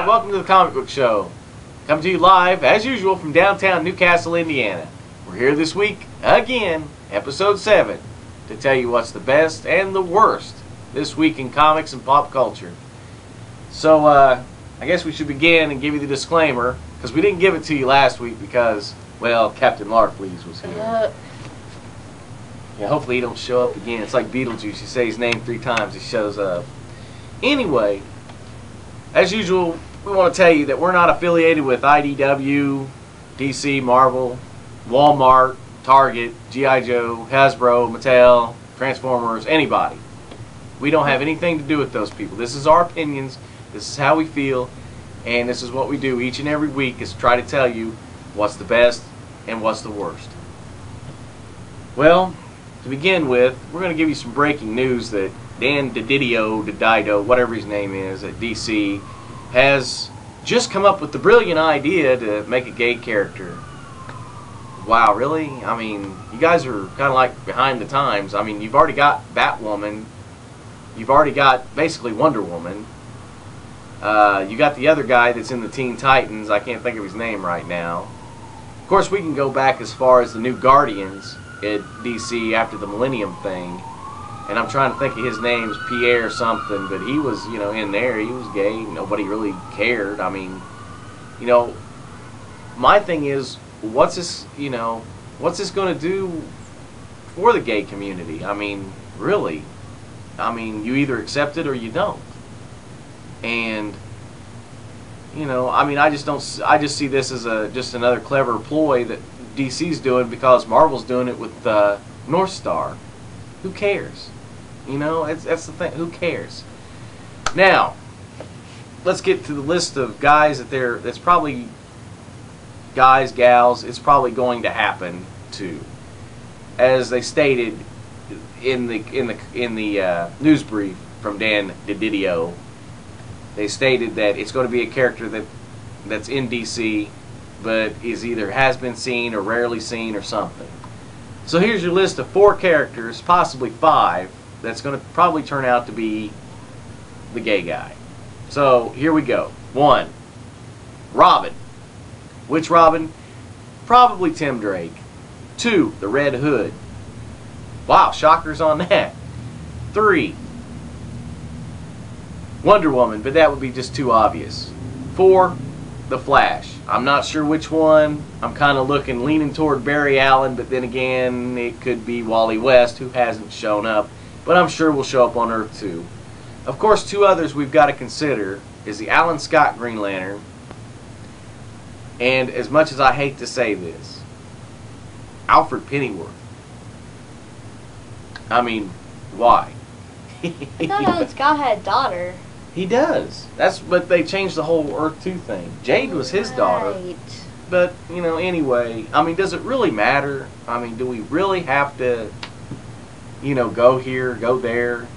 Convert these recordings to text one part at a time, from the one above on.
welcome to the Comic Book Show. Coming to you live, as usual, from downtown Newcastle, Indiana. We're here this week, again, episode 7, to tell you what's the best and the worst this week in comics and pop culture. So, I guess we should begin and give you the disclaimer, because we didn't give it to you last week because, well, Captain Larfleeze was here. Yeah, hopefully he don't show up again. It's like Beetlejuice. You say his name 3 times, he shows up. Anyway, as usual, we want to tell you that we're not affiliated with IDW, DC, Marvel, Walmart, Target, G.I. Joe, Hasbro, Mattel, Transformers, anybody. We don't have anything to do with those people. This is our opinions, this is how we feel, and this is what we do each and every week, is try to tell you what's the best and what's the worst. Well, to begin with, we're going to give you some breaking news that Dan DiDio, whatever his name is, at DC, has just come up with the brilliant idea to make a gay character. Wow, really? I mean, you guys are kind of like behind the times. I mean, you've already got Batwoman. You've already got basically Wonder Woman. You got the other guy that's in the Teen Titans. I can't think of his name right now. Of course, we can go back as far as the new Guardians at DC after the Millennium thing. And I'm trying to think of his name's Pierre something, but he was, you know, in there. He was gay. Nobody really cared. I mean, you know, my thing is, what's this, you know, what's this going to do for the gay community? I mean, really. I mean, you either accept it or you don't. And, you know, I mean, I just see this as just another clever ploy that DC's doing because Marvel's doing it with North Star. Who cares? You know, that's the thing. Who cares? Now, let's get to the list of guys that's probably guys, gals. It's probably going to happen to, as they stated in the news brief from Dan DiDio. They stated that it's going to be a character that's in DC, but is either has been seen or rarely seen or something. So here's your list of 4 characters, possibly 5, that's going to probably turn out to be the gay guy. So here we go. 1, Robin. Which Robin? Probably Tim Drake. 2, the Red Hood. Wow, shockers on that. 3, Wonder Woman, but that would be just too obvious. 4, the Flash. I'm not sure which one. I'm kind of leaning toward Barry Allen, but then again, it could be Wally West, who hasn't shown up, but I'm sure will show up on Earth too. Of course, 2 others we've got to consider is the Alan Scott Green Lantern, and as much as I hate to say this, Alfred Pennyworth. I mean, why? I thought Alan Scott had a daughter. He does. That's but they changed the whole Earth 2 thing. Jade was his daughter. But, you know, anyway, I mean, does it really matter? I mean, do we really have to, you know, go here, go there?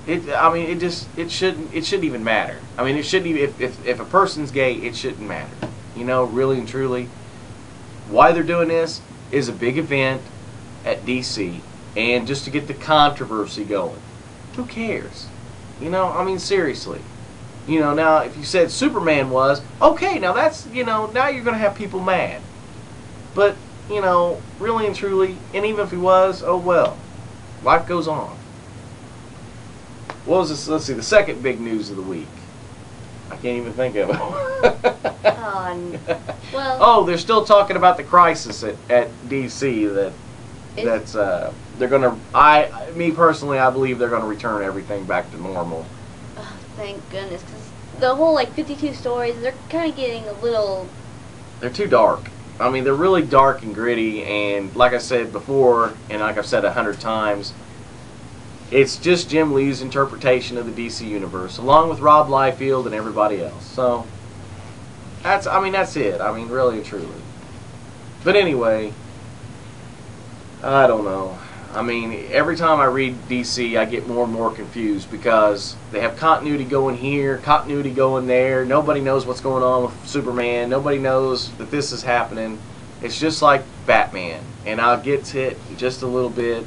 I mean, it shouldn't even matter. I mean, it shouldn't even, if a person's gay, it shouldn't matter. You know, really and truly. Why they're doing this is a big event at DC, and just to get the controversy going. Who cares? You know, I mean, seriously. You know, now, if you said Superman was, okay, now that's, you know, now you're going to have people mad. But, you know, really and truly, and even if he was, oh well. Life goes on. What was this? Let's see, the second big news of the week. I can't even think of it. Well. Oh, they're still talking about the crisis at DC that's they're gonna. Me personally, I believe they're gonna return everything back to normal. Oh, thank goodness, because the whole 52 stories, they're kind of getting a little. They're too dark. I mean, they're really dark and gritty, and like I said before, and like I've said 100 times, it's just Jim Lee's interpretation of the DC universe, along with Rob Liefeld and everybody else. So that's it. I mean, really and truly. But anyway, I don't know. I mean, every time I read DC, I get more and more confused because they have continuity going here, continuity going there. Nobody knows what's going on with Superman. Nobody knows that this is happening. It's just like Batman, and I'll get to it just a little bit.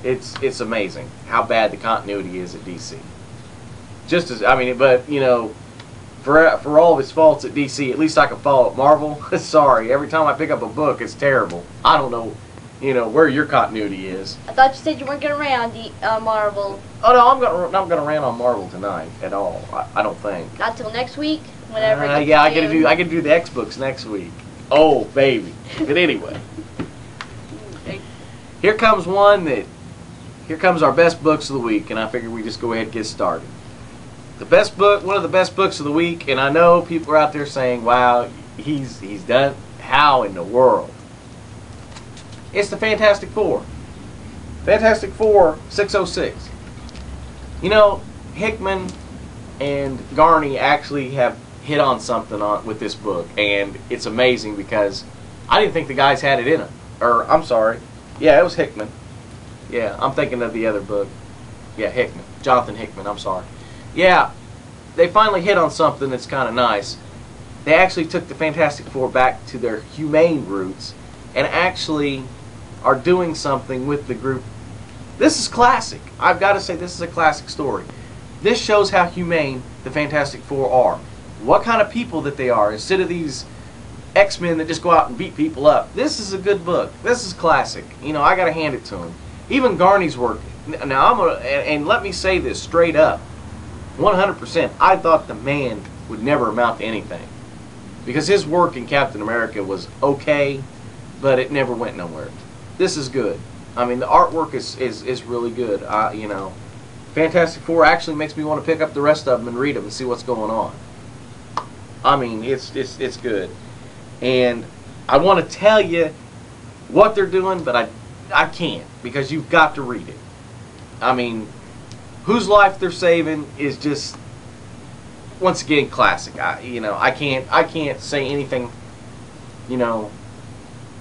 It's amazing how bad the continuity is at DC. Just as, I mean, but, you know, for all of his faults at DC, at least I can follow at Marvel. Sorry, every time I pick up a book, it's terrible. I don't know, where your continuity is. I thought you said you weren't gonna rant on Marvel. Oh no, I'm gonna rant on Marvel tonight at all. I don't think. Not till next week, whenever. Yeah, I gotta do the X books next week. Oh baby. But anyway, here comes our best books of the week, and I figured we just go ahead and get started. One of the best books of the week, and I know people are out there saying, "Wow, he's done. How in the world?" It's the Fantastic Four. Fantastic Four 606. Hickman and Garney actually have hit on something with this book, and it's amazing because I didn't think the guys had it in them. Or, I'm sorry. Yeah, it was Hickman. Yeah, I'm thinking of the other book. Yeah, Hickman. Jonathan Hickman, I'm sorry. Yeah, they finally hit on something that's kind of nice. They actually took the Fantastic Four back to their humane roots and actually are doing something with the group. This is classic. I've got to say, this is a classic story. This shows how humane the Fantastic Four are. What kind of people that they are, instead of these X-Men that just go out and beat people up. This is a good book. This is classic. I got to hand it to him. Even Garney's work. Now, and let me say this straight up. 100%, I thought the man would never amount to anything. Because his work in Captain America was okay, but it never went nowhere. This is good. I mean, the artwork is really good. Fantastic Four actually makes me want to pick up the rest of them and read them and see what's going on. I mean, it's good. And I want to tell you what they're doing, but I can't, because you've got to read it. I mean, whose life they're saving is just, once again, classic. I can't say anything.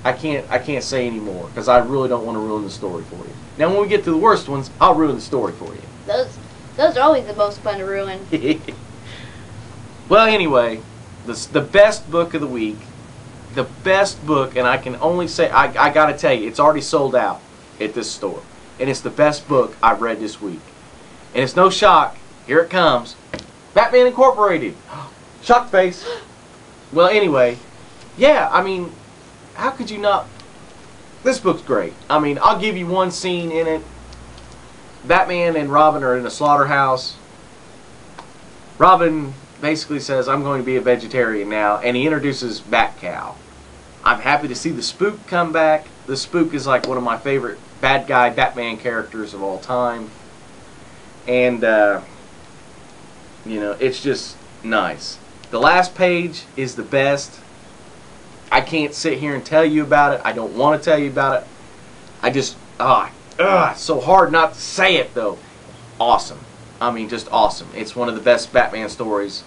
I can't say any more because I really don't want to ruin the story for you. Now, when we get to the worst ones, I'll ruin the story for you. Those are always the most fun to ruin. Well, anyway, the best book of the week, the best book, and I can only say, I got to tell you, it's already sold out at this store. And it's the best book I've read this week. And it's no shock. Here it comes. Batman Incorporated. Shock face. Well, anyway, yeah, I mean, how could you not? This book's great. I mean, I'll give you one scene in it. Batman and Robin are in a slaughterhouse. Robin basically says, "I'm going to be a vegetarian now," and he introduces Bat-Cow. I'm happy to see the Spook come back. The Spook is like one of my favorite bad guy Batman characters of all time. And, it's just nice. The last page is the best. I can't sit here and tell you about it. I don't want to tell you about it. I just, it's so hard not to say it, though. Awesome. I mean, just awesome. It's one of the best Batman stories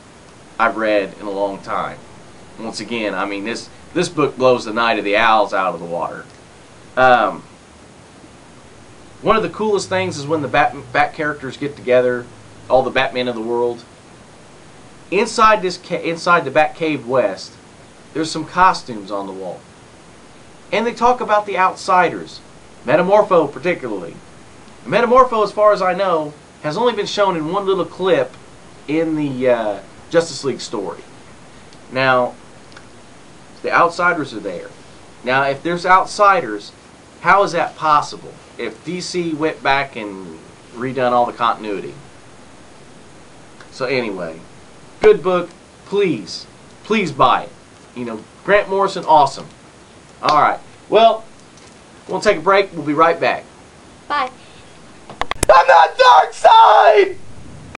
I've read in a long time. Once again, I mean, this book blows the Night of the Owls out of the water. One of the coolest things is when the Bat characters get together, all the Batmen of the world. Inside the Batcave West, there's some costumes on the wall. And they talk about the outsiders. Metamorpho particularly. Metamorpho, as far as I know, has only been shown in one little clip in the Justice League story. Now, the outsiders are there. Now, if there's outsiders, how is that possible? If DC went back and redone all the continuity. So anyway, good book. Please buy it. Grant Morrison, awesome. Alright, well, we'll take a break. We'll be right back. Bye. I'm not Darkseid!